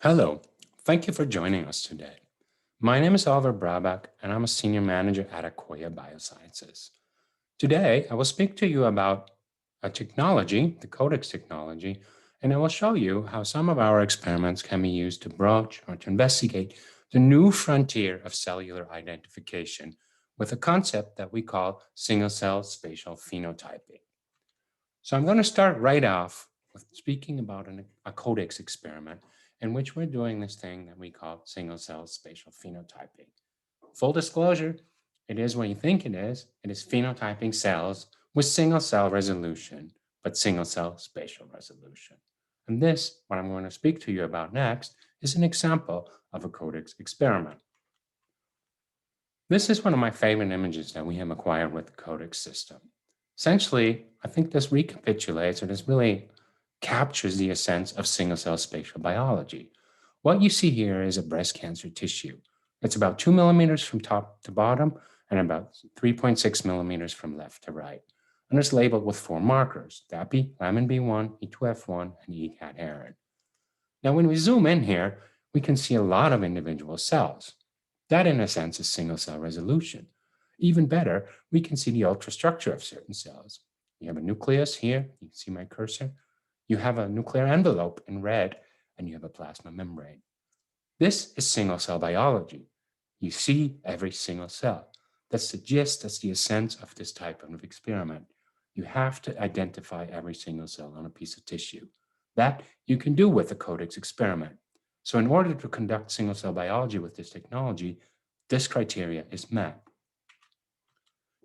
Hello, thank you for joining us today. My name is Oliver Braubach, and I'm a senior manager at Akoya Biosciences. Today, I will speak to you about a technology, the Codex technology, and I will show you how some of our experiments can be used to broach or to investigate the new frontier of cellular identification with a concept that we call single-cell spatial phenotyping. So I'm going to start right off with speaking about a Codex experiment in which we're doing this thing that we call single-cell spatial phenotyping. Full disclosure, it is what you think it is. It is phenotyping cells with single-cell resolution, but single-cell spatial resolution. And this, what I'm going to speak to you about next, is an example of a Codex experiment. This is one of my favorite images that we have acquired with the Codex system. Essentially, I think this recapitulates, or this really captures the essence of single-cell spatial biology. What you see here is a breast cancer tissue. It's about 2 millimeters from top to bottom and about 3.6 millimeters from left to right. And it's labeled with 4 markers, DAPI, lamin B1, E2F1, and ECAT heron. Now, when we zoom in here, we can see a lot of individual cells. That, in a sense, is single-cell resolution. Even better, we can see the ultrastructure of certain cells. You have a nucleus here, you can see my cursor. You have a nuclear envelope in red, and you have a plasma membrane. This is single-cell biology. You see every single cell. That's the gist, that's the essence of this type of experiment. You have to identify every single cell on a piece of tissue. That you can do with the Codex experiment. So in order to conduct single-cell biology with this technology, this criteria is met.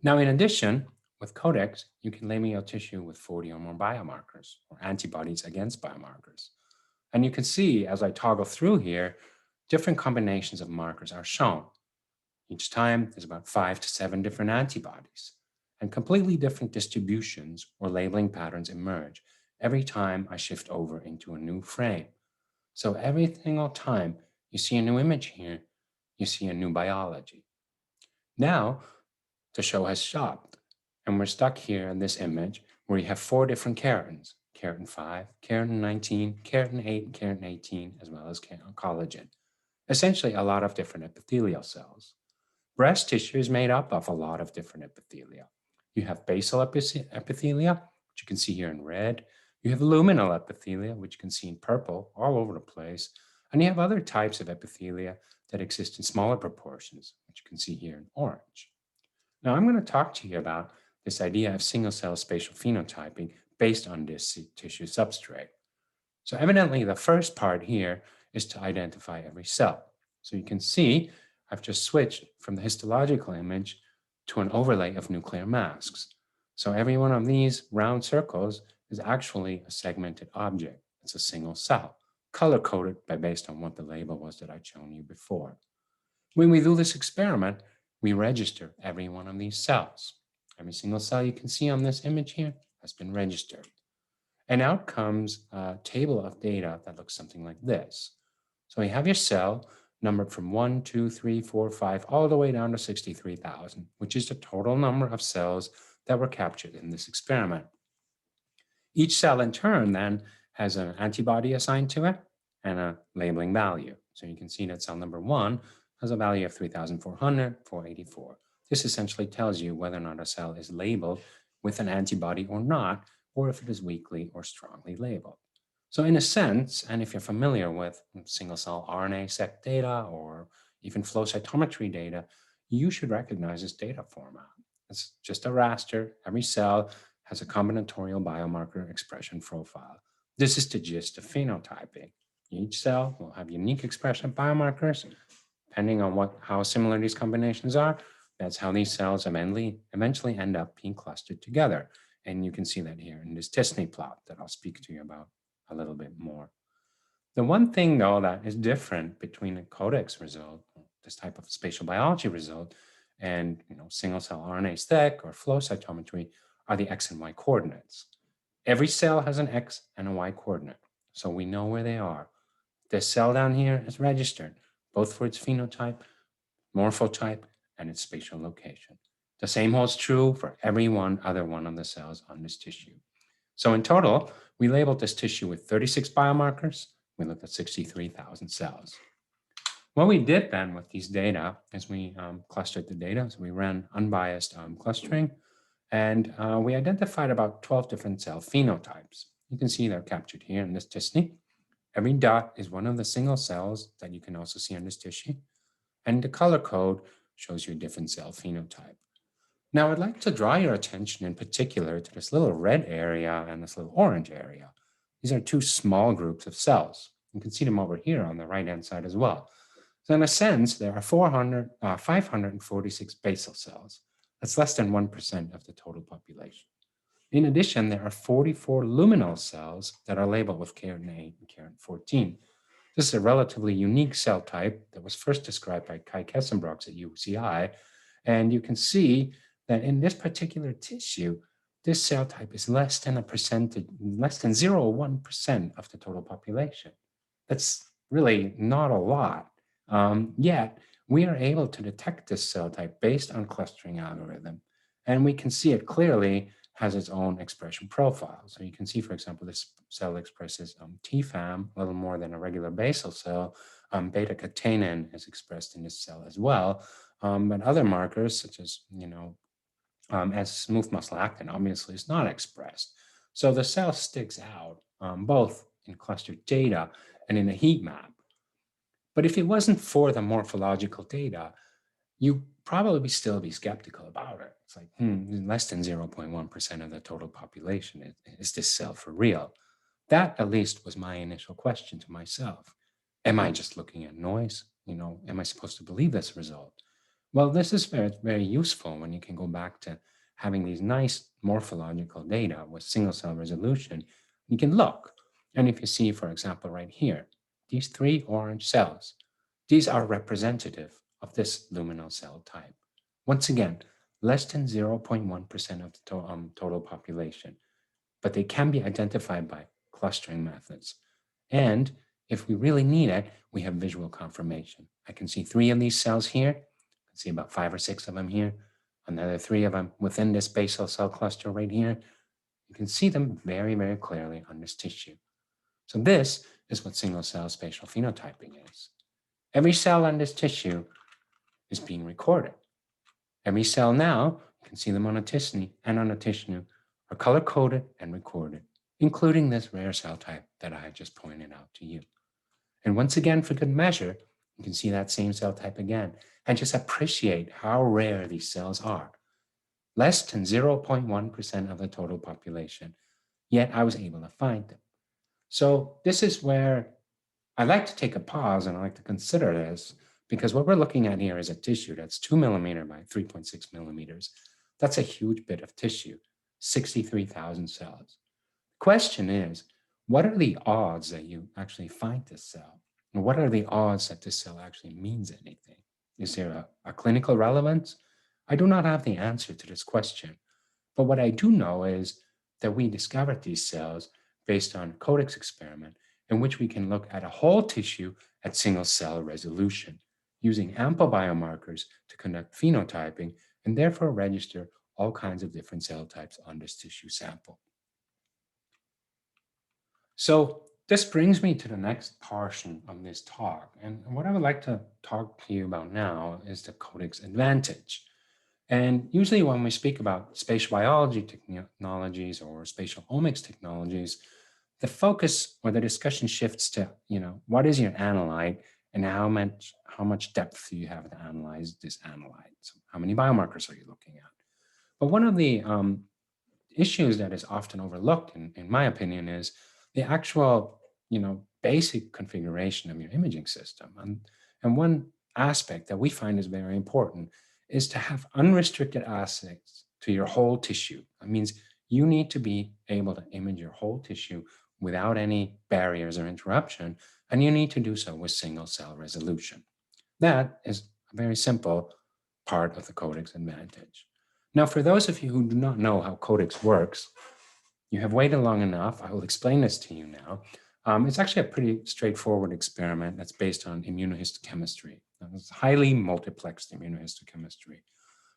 Now, in addition, with Codex, you can label your tissue with 40 or more biomarkers or antibodies against biomarkers. And you can see as I toggle through here, different combinations of markers are shown. Each time there's about 5 to 7 different antibodies, and completely different distributions or labeling patterns emerge every time I shift over into a new frame. So every single time you see a new image here, you see a new biology. Now, the show has stopped, and we're stuck here in this image where you have 4 different keratins, keratin 5, keratin 19, keratin 8, keratin 18, as well as collagen. Essentially, a lot of different epithelial cells. Breast tissue is made up of a lot of different epithelia. You have basal epithelia, which you can see here in red. You have luminal epithelia, which you can see in purple all over the place. And you have other types of epithelia that exist in smaller proportions, which you can see here in orange. Now, I'm going to talk to you about this idea of single-cell spatial phenotyping based on this tissue substrate. So evidently, the first part here is to identify every cell. So you can see I've just switched from the histological image to an overlay of nuclear masks. So every one of these round circles is actually a segmented object. It's a single cell, color-coded based on what the label was that I'd shown you before. When we do this experiment, we register every one of these cells. Every single cell you can see on this image here has been registered. And out comes a table of data that looks something like this. So you have your cell numbered from 1, 2, 3, 4, 5, all the way down to 63,000, which is the total number of cells that were captured in this experiment. Each cell in turn then has an antibody assigned to it and a labeling value. So you can see that cell number 1 has a value of 3,400, 484. This essentially tells you whether or not a cell is labeled with an antibody or not, or if it is weakly or strongly labeled. So in a sense, and if you're familiar with single-cell RNA-seq data or even flow cytometry data, you should recognize this data format. It's just a raster. Every cell has a combinatorial biomarker expression profile. This is the gist of phenotyping. Each cell will have unique expression biomarkers. Depending on how similar these combinations are, that's how these cells eventually end up being clustered together. And you can see that here in this t-SNE plot that I'll speak to you about a little bit more. The one thing, though, that is different between a Codex result, this type of spatial biology result, and single-cell RNA-seq or flow cytometry are the X and Y coordinates. Every cell has an X and a Y coordinate, so we know where they are. This cell down here is registered, both for its phenotype, morphotype, and its spatial location. The same holds true for every other one of the cells on this tissue. So in total, we labeled this tissue with 36 biomarkers, We looked at 63,000 cells. What we did then with these data is we clustered the data. So we ran unbiased clustering, and we identified about 12 different cell phenotypes. You can see they're captured here in this tissue. Every dot is one of the single cells that you can also see on this tissue. And the color code shows you a different cell phenotype. Now, I'd like to draw your attention in particular to this little red area and this little orange area. These are two small groups of cells. You can see them over here on the right-hand side as well. So in a sense, there are 546 basal cells. That's less than 1% of the total population. In addition, there are 44 luminal cells that are labeled with keratin 8 and keratin 14. This is a relatively unique cell type that was first described by Kai Kessenbrox at UCI. And you can see that in this particular tissue, this cell type is less than 0.01% of the total population. That's really not a lot. Yet, we are able to detect this cell type based on clustering algorithm. And we can see it clearly has its own expression profile. So you can see, for example, this cell expresses TFAM, a little more than a regular basal cell. Beta-catenin is expressed in this cell as well. But other markers, such as, as smooth muscle actin, obviously is not expressed. So the cell sticks out both in clustered data and in a heat map. But if it wasn't for the morphological data, you probably still be skeptical about it. It's like, less than 0.1% of the total population. Is this cell for real? That at least was my initial question to myself. Am I just looking at noise? Am I supposed to believe this result? Well, this is very, very useful when you can go back to having these nice morphological data with single cell resolution. You can look. And if you see, for example, right here, these 3 orange cells, these are representative of this luminal cell type. Once again, less than 0.1% of the total population, but they can be identified by clustering methods. And if we really need it, we have visual confirmation. I can see 3 of these cells here. I can see about 5 or 6 of them here. Another 3 of them within this basal cell cluster right here. You can see them very, very clearly on this tissue. So this is what single cell spatial phenotyping is. Every cell on this tissue is being recorded. Every cell now, you can see them on a tissue and on a tissue, are color-coded and recorded, including this rare cell type that I had just pointed out to you. And once again, for good measure, you can see that same cell type again, and just appreciate how rare these cells are. Less than 0.1% of the total population, yet I was able to find them. So this is where I like to take a pause and I like to consider this, because what we're looking at here is a tissue that's 2 millimeter by 3.6 millimeters. That's a huge bit of tissue, 63,000 cells. The question is, what are the odds that you actually find this cell? And what are the odds that this cell actually means anything? Is there a clinical relevance? I do not have the answer to this question. But what I do know is that we discovered these cells based on Codex experiment, in which we can look at a whole tissue at single cell resolution, using ample biomarkers to conduct phenotyping and therefore register all kinds of different cell types on this tissue sample. So this brings me to the next portion of this talk. And what I would like to talk to you about now is the Codex advantage. And usually when we speak about spatial biology technologies or spatial omics technologies, the focus or the discussion shifts to, what is your analyte and how much depth do you have to analyze this analyte? So how many biomarkers are you looking at? But one of the issues that is often overlooked, in my opinion, is the actual, basic configuration of your imaging system. And one aspect that we find is very important is to have unrestricted access to your whole tissue. That means you need to be able to image your whole tissue without any barriers or interruption, and you need to do so with single cell resolution. That is a very simple part of the Codex advantage. Now, for those of you who do not know how Codex works, you have waited long enough. I will explain this to you now. It's actually a pretty straightforward experiment that's based on immunohistochemistry. It's highly multiplexed immunohistochemistry.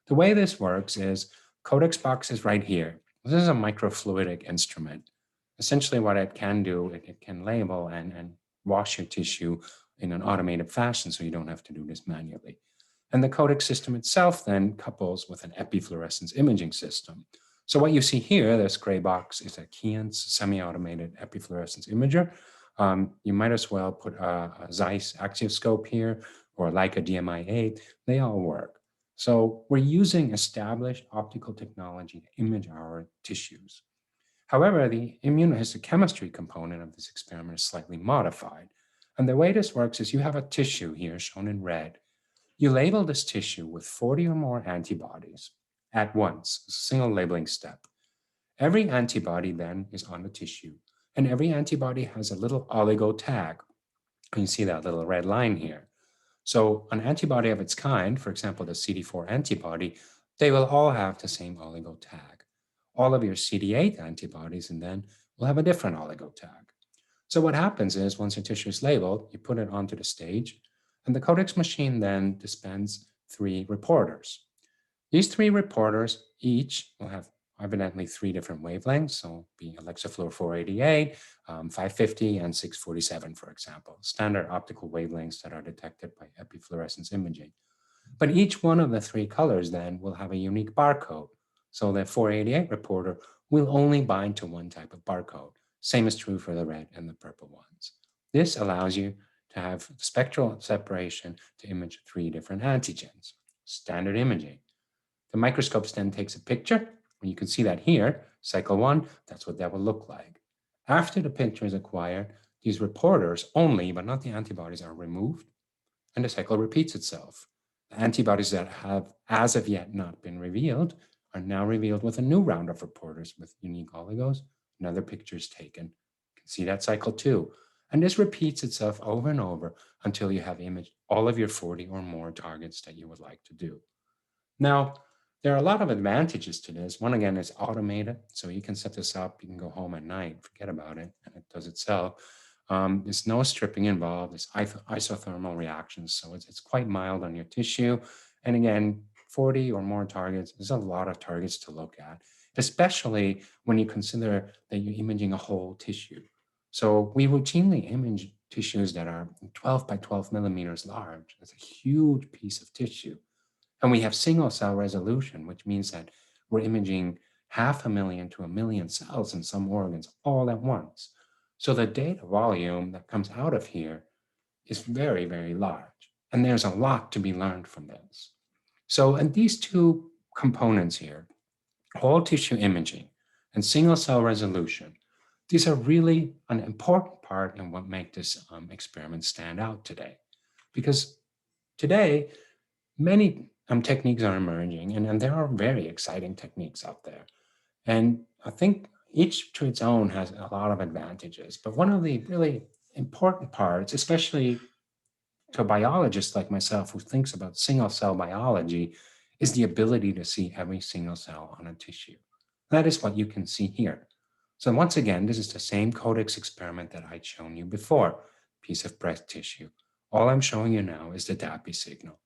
The way this works is Codex box is right here. This is a microfluidic instrument. Essentially what it can do, it can label and wash your tissue in an automated fashion so you don't have to do this manually. And the Codex system itself then couples with an epifluorescence imaging system. So what you see here, this gray box, is a Keyence semi-automated epifluorescence imager. You might as well put a Zeiss axioscope here or like a DMI-8. They all work. So we're using established optical technology to image our tissues. However, the immunohistochemistry component of this experiment is slightly modified. And the way this works is you have a tissue here shown in red. You label this tissue with 40 or more antibodies at once, a single labeling step. Every antibody then is on the tissue, and every antibody has a little oligo tag. You see that little red line here. So an antibody of its kind, for example, the CD4 antibody, they will all have the same oligo tag. All of your CD8 antibodies and then will have a different oligo tag. So what happens is once your tissue is labeled, you put it onto the stage, and the Codex machine then dispense 3 reporters. These 3 reporters each will have evidently 3 different wavelengths, so be Alexafluor 488, 550, and 647, for example, standard optical wavelengths that are detected by epifluorescence imaging. But each one of the 3 colors then will have a unique barcode. So the 488 reporter will only bind to one type of barcode. Same is true for the red and the purple ones. This allows you to have spectral separation to image 3 different antigens, standard imaging. The microscope then takes a picture, and you can see that here, cycle 1, that's what that will look like. After the picture is acquired, these reporters only, but not the antibodies, are removed, and the cycle repeats itself. The antibodies that have as of yet not been revealed are now revealed with a new round of reporters with unique oligos. Another picture is taken. You can see that cycle 2. And this repeats itself over and over until you have imaged all of your 40 or more targets that you would like to do. Now, there are a lot of advantages to this. One, again, is automated. So you can set this up, you can go home at night, forget about it, and it does itself. There's no stripping involved, there's isothermal reactions, so it's quite mild on your tissue. And again, 40 or more targets, there's a lot of targets to look at, especially when you consider that you're imaging a whole tissue. So we routinely image tissues that are 12 by 12 millimeters large. That's a huge piece of tissue. And we have single cell resolution, which means that we're imaging 500,000 to 1,000,000 cells in some organs all at once. So the data volume that comes out of here is very, very large. And there's a lot to be learned from this. So, and these 2 components here, whole tissue imaging and single cell resolution, these are really an important part in what make this experiment stand out today. Because today, many techniques are emerging, and there are very exciting techniques out there. And I think each to its own has a lot of advantages. But one of the really important parts, especially to a biologist like myself who thinks about single cell biology, is the ability to see every single cell on a tissue. That is what you can see here. So once again, this is the same Codex experiment that I'd shown you before, piece of breast tissue. All I'm showing you now is the DAPI signal.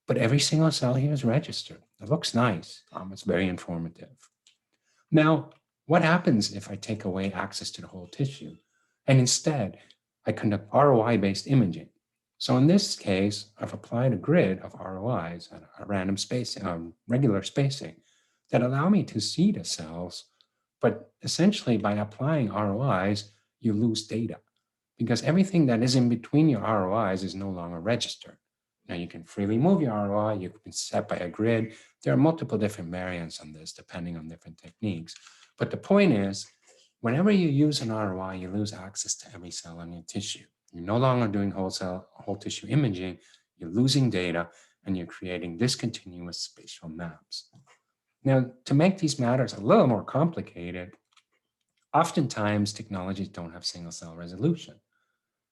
But every single cell here is registered. It looks nice. It's very informative. Now, what happens if I take away access to the whole tissue and instead I conduct ROI-based imaging? So in this case, I've applied a grid of ROIs at a random spacing, regular spacing that allow me to see the cells. But essentially, by applying ROIs, you lose data because everything that is in between your ROIs is no longer registered. Now you can freely move your ROI, you can set by a grid. There are multiple different variants on this depending on different techniques. But the point is, whenever you use an ROI, you lose access to every cell on your tissue. You're no longer doing whole tissue imaging, you're losing data, and you're creating discontinuous spatial maps. Now, to make these matters a little more complicated, oftentimes technologies don't have single cell resolution.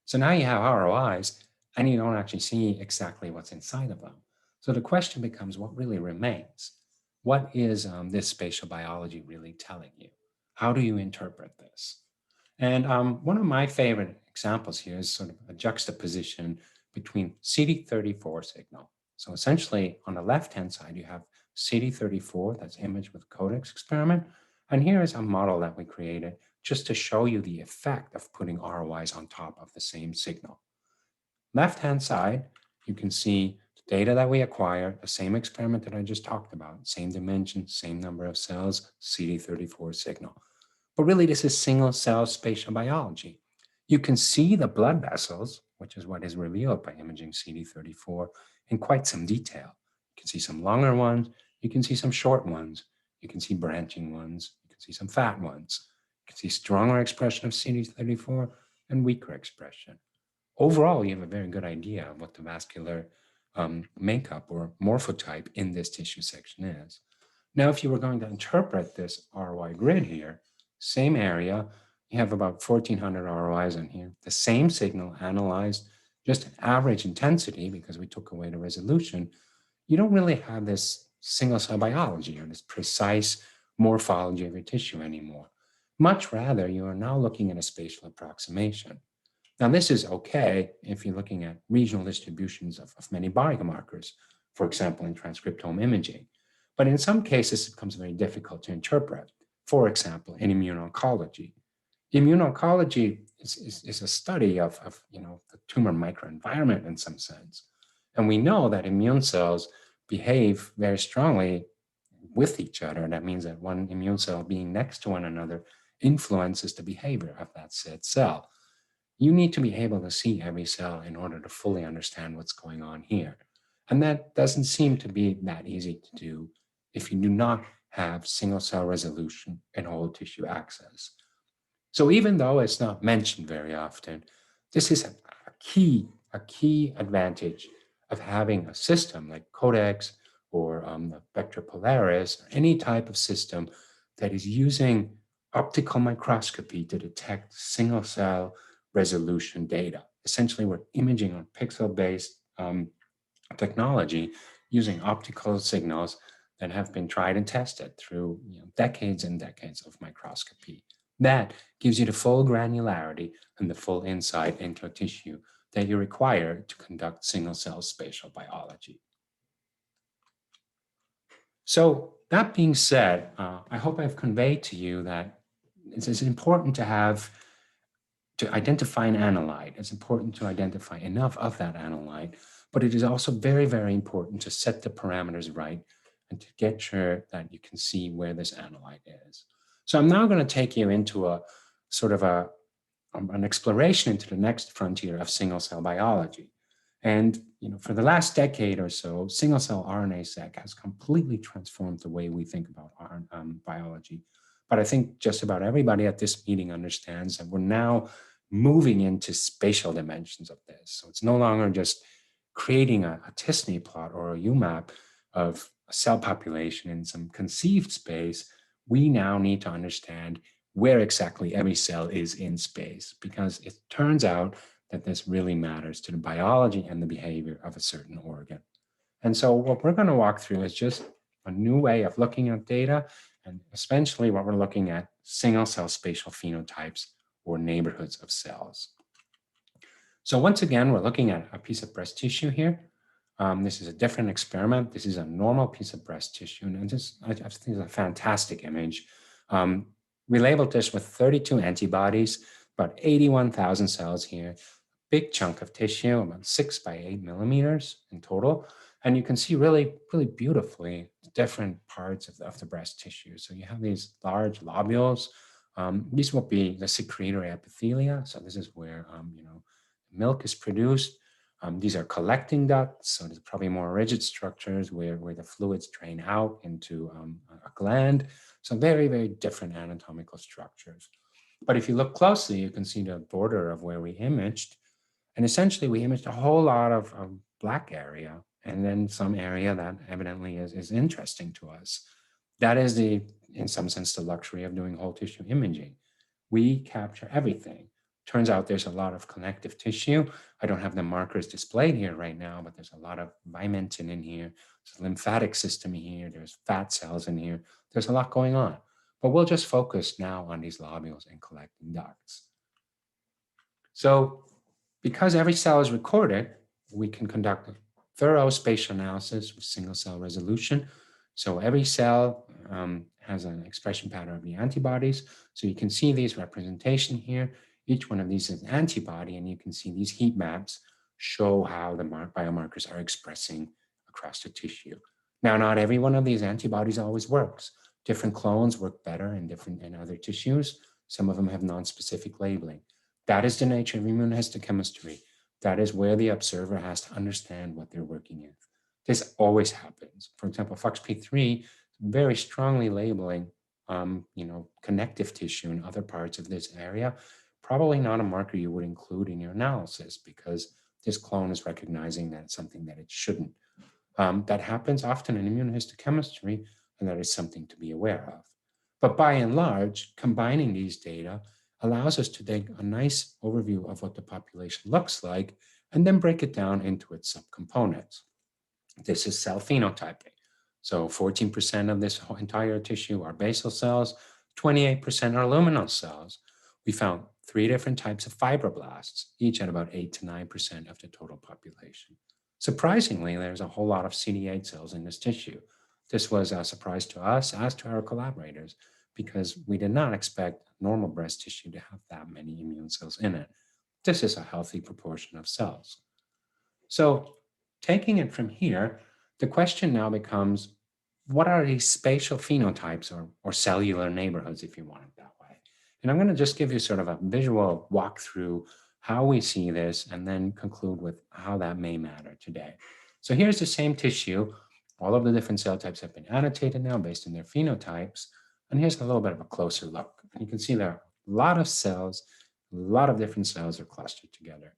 So now you have ROIs, and you don't actually see exactly what's inside of them. So the question becomes, what really remains? What is this spatial biology really telling you? How do you interpret this? And one of my favorite examples here is sort of a juxtaposition between CD34 signal. So essentially, on the left-hand side, you have CD34 that's imaged with Codex experiment. And here is a model that we created just to show you the effect of putting ROIs on top of the same signal. Left-hand side, you can see the data that we acquired, the same experiment that I just talked about, same dimension, same number of cells, CD34 signal. But really, this is single-cell spatial biology. You can see the blood vessels, which is what is revealed by imaging CD34, in quite some detail. You can see some longer ones, you can see some short ones, you can see branching ones, you can see some fat ones. You can see stronger expression of CD34 and weaker expression. Overall, you have a very good idea of what the vascular makeup or morphotype in this tissue section is. Now, if you were going to interpret this ROI grid here, same area, you have about 1,400 ROIs in here, the same signal analyzed, just an average intensity because we took away the resolution. You don't really have this single cell biology or this precise morphology of your tissue anymore. Much rather, you are now looking at a spatial approximation. Now, this is okay if you're looking at regional distributions of many biomarkers, for example, in transcriptome imaging. But in some cases, it becomes very difficult to interpret. For example, in immuno-oncology. Immuno-oncology is a study of the tumor microenvironment in some sense. And we know that immune cells behave very strongly with each other. That means that one immune cell being next to one another influences the behavior of that said cell. You need to be able to see every cell in order to fully understand what's going on here. And that doesn't seem to be that easy to do if you do not have single cell resolution and whole tissue access. So even though it's not mentioned very often, this is a key advantage of having a system like Codex or the Vector Polaris, or any type of system that is using optical microscopy to detect single cell resolution data. Essentially, we're imaging on pixel-based technology using optical signals that have been tried and tested through decades and decades of microscopy. That gives you the full granularity and the full insight into a tissue that you require to conduct single-cell spatial biology. So that being said, I hope I've conveyed to you that it's important to identify an analyte. It's important to identify enough of that analyte, but it is also very, very important to set the parameters right and to get sure that you can see where this analyte is. So I'm now going to take you into a sort of an exploration into the next frontier of single-cell biology. And for the last decade or so, single-cell RNA-seq has completely transformed the way we think about biology. But I think just about everybody at this meeting understands that we're now moving into spatial dimensions of this. So it's no longer just creating a t-SNE plot or a UMAP of a cell population in some conceived space. We now need to understand where exactly every cell is in space, because it turns out that this really matters to the biology and the behavior of a certain organ. And so what we're going to walk through is just a new way of looking at data, and essentially what we're looking at single-cell spatial phenotypes or neighborhoods of cells. So once again, we're looking at a piece of breast tissue here. This is a different experiment. This is a normal piece of breast tissue, and I think it's a fantastic image. We labeled this with 32 antibodies, about 81,000 cells here, big chunk of tissue, about 6 by 8 millimeters in total. And you can see really, really beautifully different parts of the breast tissue. So you have these large lobules. These will be the secretory epithelia. So this is where milk is produced. These are collecting ducts. So there's probably more rigid structures where the fluids drain out into a gland. So very, very different anatomical structures. But if you look closely, you can see the border of where we imaged. And essentially, we imaged a whole lot of black area, and then some area that evidently is interesting to us. That is in some sense, the luxury of doing whole tissue imaging. We capture everything. Turns out there's a lot of connective tissue. I don't have the markers displayed here right now, but there's a lot of vimentin in here. There's a lymphatic system here. There's fat cells in here. There's a lot going on. But we'll just focus now on these lobules and collecting ducts. So because every cell is recorded, we can conduct a thorough spatial analysis with single cell resolution. So every cell has an expression pattern of the antibodies. So you can see these representation here. Each one of these is an antibody, and you can see these heat maps show how the biomarkers are expressing across the tissue. Now, not every one of these antibodies always works. Different clones work better in other tissues. Some of them have non-specific labeling. That is the nature of immunohistochemistry. That is where the observer has to understand what they're working in. This always happens. For example, FOXP3 very strongly labeling, connective tissue in other parts of this area. Probably not a marker you would include in your analysis because this clone is recognizing that it's something that it shouldn't. That happens often in immunohistochemistry, and that is something to be aware of. But by and large, combining these data allows us to take a nice overview of what the population looks like and then break it down into its subcomponents. This is cell phenotyping. So 14% of this entire tissue are basal cells, 28% are luminal cells. We found 3 different types of fibroblasts, each at about 8 to 9% of the total population. Surprisingly, there's a whole lot of CD8 cells in this tissue. This was a surprise to us, as to our collaborators, because we did not expect normal breast tissue to have that many immune cells in it. This is a healthy proportion of cells. So taking it from here, the question now becomes, what are these spatial phenotypes or cellular neighborhoods, if you want it that way? And I'm going to just give you sort of a visual walkthrough how we see this and then conclude with how that may matter today. So here's the same tissue. All of the different cell types have been annotated now based on their phenotypes. And here's a little bit of a closer look. And you can see there are a lot of cells, a lot of different cells are clustered together.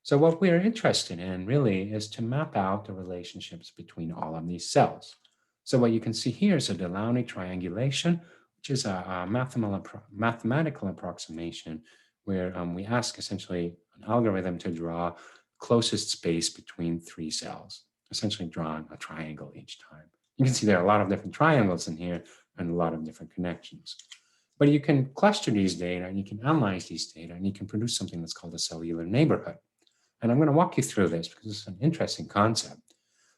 So what we're interested in really is to map out the relationships between all of these cells. So what you can see here is a Delaunay triangulation, which is a mathematical approximation where we ask essentially an algorithm to draw closest space between 3 cells, essentially drawing a triangle each time. You can see there are a lot of different triangles in here and a lot of different connections. But you can cluster these data and you can analyze these data and you can produce something that's called a cellular neighborhood. And I'm going to walk you through this because it's an interesting concept.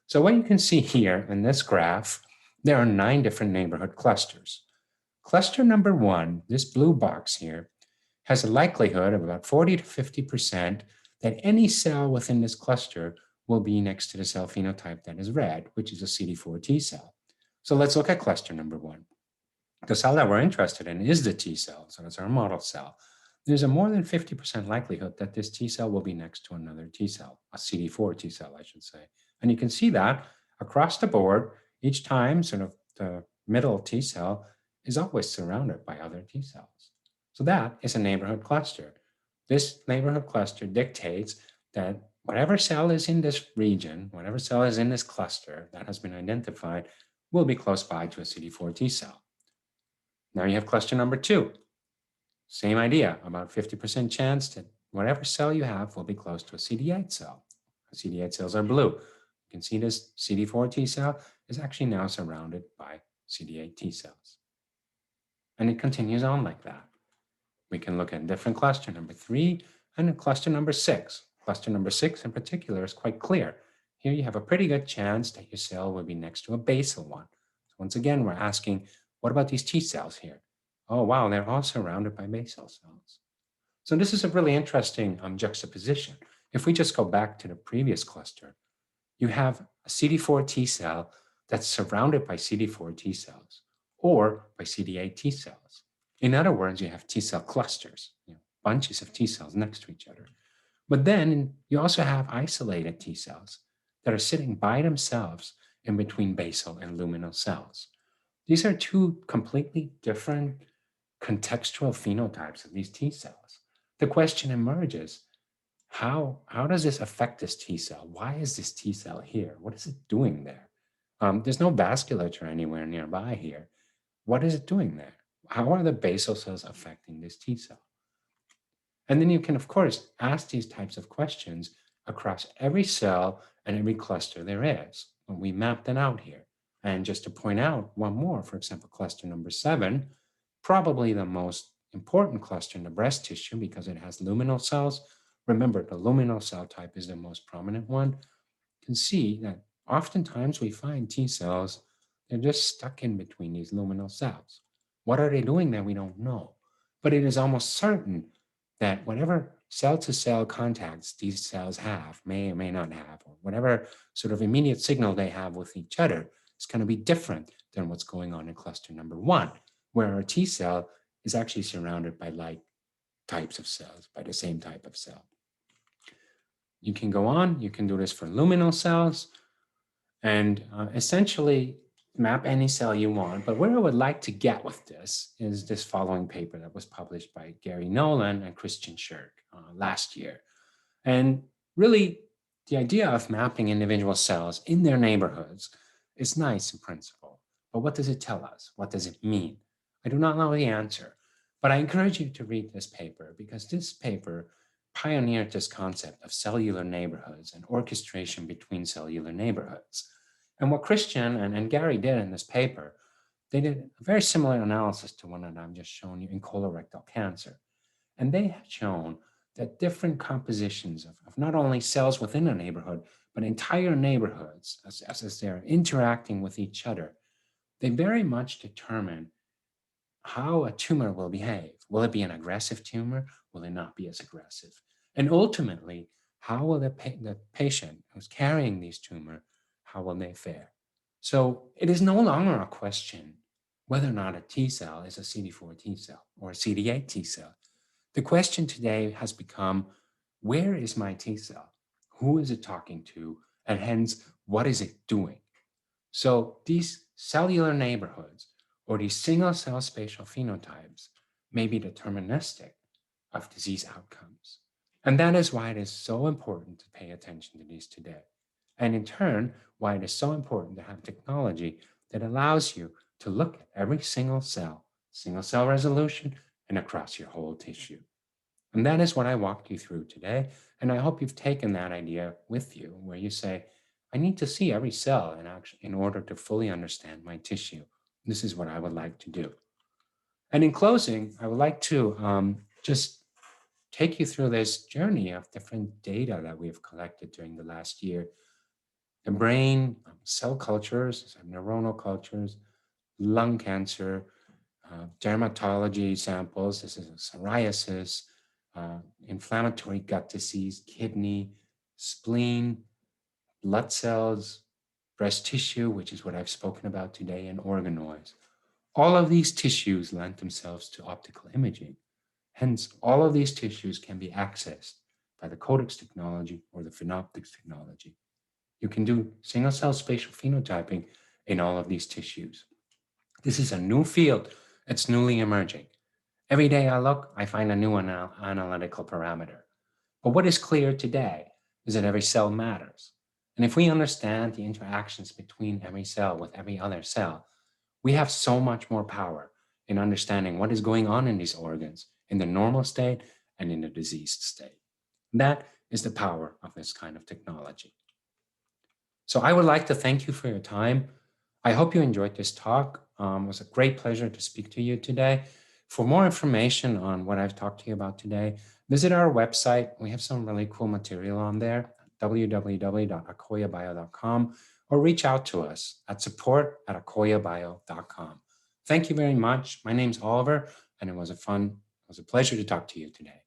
So what you can see here in this graph, there are 9 different neighborhood clusters. Cluster number 1, this blue box here, has a likelihood of about 40 to 50% that any cell within this cluster will be next to the cell phenotype that is red, which is a CD4 T cell. So let's look at cluster number 1. The cell that we're interested in is the T cell, so that's our model cell. There's a more than 50% likelihood that this T cell will be next to another T cell, a CD4 T cell, I should say. And you can see that across the board, each time sort of the middle T cell is always surrounded by other T cells. So that is a neighborhood cluster. This neighborhood cluster dictates that whatever cell is in this region, whatever cell is in this cluster that has been identified, will be close by to a CD4 T cell. Now you have cluster number 2. Same idea, about 50% chance that whatever cell you have will be close to a CD8 cell. CD8 cells are blue. You can see this CD4 T cell is actually now surrounded by CD8 T cells. And it continues on like that. We can look at different cluster number 3 and cluster number 6. Cluster number 6 in particular is quite clear. Here you have a pretty good chance that your cell will be next to a basal one. So once again, we're asking, what about these T cells here? Oh, wow, they're all surrounded by basal cells. So this is a really interesting juxtaposition. If we just go back to the previous cluster, you have a CD4 T cell that's surrounded by CD4 T cells or by CD8 T cells. In other words, you have T cell clusters, bunches of T cells next to each other. But then you also have isolated T cells that are sitting by themselves in between basal and luminal cells. These are 2 completely different contextual phenotypes of these T cells. The question emerges, how does this affect this T cell? Why is this T cell here? What is it doing there? There's no vasculature anywhere nearby here. What is it doing there? How are the basal cells affecting this T cell? And then you can, of course, ask these types of questions across every cell and every cluster there is. And we mapped it out here. And just to point out one more, for example, cluster number 7, probably the most important cluster in the breast tissue because it has luminal cells. Remember, the luminal cell type is the most prominent one. You can see that oftentimes we find T cells They're just stuck in between these luminal cells. What are they doing there? We don't know. But it is almost certain that whatever cell-to-cell contacts these cells have, may or may not have, or whatever sort of immediate signal they have with each other, is going to be different than what's going on in cluster number 1, where our T cell is actually surrounded by like types of cells, by the same type of cell. You can go on, you can do this for luminal cells, and essentially map any cell you want. But where I would like to get with this is this following paper that was published by Gary Nolan and Christian Shirk last year. And really, the idea of mapping individual cells in their neighborhoods is nice in principle. But what does it tell us? What does it mean? I do not know the answer. But I encourage you to read this paper because this paper pioneered this concept of cellular neighborhoods and orchestration between cellular neighborhoods. And what Christian and Gary did in this paper, they did a very similar analysis to one that I'm just showing you in colorectal cancer. And they had shown that different compositions of not only cells within a neighborhood, but entire neighborhoods, as they're interacting with each other, they very much determine how a tumor will behave. Will it be an aggressive tumor? Will it not be as aggressive? And ultimately, how will the patient who's carrying these tumor, how will they fare? So it is no longer a question whether or not a T cell is a CD4 T cell or a CD8 T cell. The question today has become, where is my T cell? Who is it talking to? And hence, what is it doing? So these cellular neighborhoods or these single cell spatial phenotypes may be deterministic of disease outcomes. And that is why it is so important to pay attention to these today. And in turn, why it is so important to have technology that allows you to look at every single cell resolution, and across your whole tissue. And that is what I walked you through today. And I hope you've taken that idea with you, where you say, I need to see every cell in order to fully understand my tissue. This is what I would like to do. And in closing, I would like to just take you through this journey of different data that we've collected during the last year. The brain, cell cultures, neuronal cultures, lung cancer, dermatology samples. This is psoriasis, inflammatory gut disease, kidney, spleen, blood cells, breast tissue, which is what I've spoken about today, and organoids. All of these tissues lend themselves to optical imaging. Hence, all of these tissues can be accessed by the Codex technology or the Phenoptics technology. You can do single-cell spatial phenotyping in all of these tissues. This is a new field. It's newly emerging. Every day I look, I find a new analytical parameter. But what is clear today is that every cell matters. And if we understand the interactions between every cell with every other cell, we have so much more power in understanding what is going on in these organs in the normal state and in the diseased state. That is the power of this kind of technology. So I would like to thank you for your time. I hope you enjoyed this talk. It was a great pleasure to speak to you today. For more information on what I've talked to you about today, visit our website. We have some really cool material on there, www.akoyabio.com, or reach out to us at support@akoyabio.com. Thank you very much. My name's Oliver, and it was a pleasure to talk to you today.